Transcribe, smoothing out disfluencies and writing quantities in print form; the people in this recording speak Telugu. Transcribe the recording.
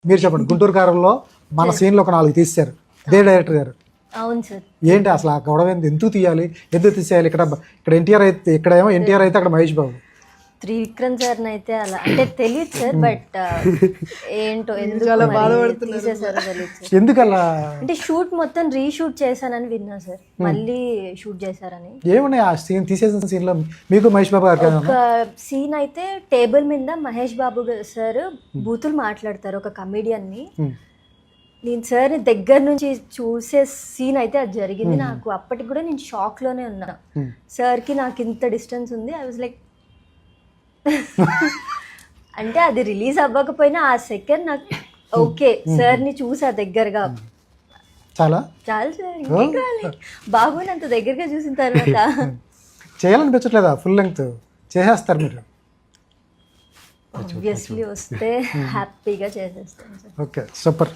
మీరు చెప్పండి, గుంటూరు కారంలో మన సీన్లో ఒక 4 తీశారు, ఇదే డైరెక్టర్ గారు. అవును సార్. ఏంటి అసలు ఆ గొడవ ఎందుకు తీయాలి, ఎందుకు తీసేయాలి? ఇక్కడ ఎన్టీఆర్ అయితే, ఇక్కడేమో ఎన్టీఆర్ అయితే అక్కడ మహేష్ బాబు. త్రివిక్రమ్ సార్ అయితే అలా అంటే తెలియదు సార్, బట్ ఏంటో ఎందుకు తీసేసారో తెలియదు సార్. ఎందుకు అలా? అంటే షూట్ మొత్తం రీషూట్ చేశానని విన్నా సార్, మళ్ళీ షూట్ చేశారని. ఏమున్నాయి ఆ సీన్, తీసేసిన సీన్ లో మీకు మహేష్ బాబు గారు? ఒక సీన్ అయితే టేబుల్ మీద మహేష్ బాబు సార్ బూతులు మాట్లాడతారు ఒక కమెడియన్ ని. నేను సార్ దగ్గర నుంచి చూసే సీన్ అయితే అది జరిగింది. నాకు అప్పటికి కూడా నేను షాక్ లోనే ఉన్నా. సార్ కి నాకు ఇంత డిస్టెన్స్ ఉంది. ఐ వాజ్ లైక్ అంటే అది రిలీజ్ అవ్వకపోయినా ఆ సెకండ్ నాకు ఓకే సార్ ని చూసా దగ్గరగా. చాలా చాలు సార్, బాగున్నంత దగ్గరగా చూసిన తర్వాత చేయాలనిపించట్లేదా? ఫుల్ లెంగ్త్ చేసేస్తారు మీరు? ఆబ్వియస్లీ వస్తే హ్యాపీగా చేసేస్తాను సార్. Okay, super.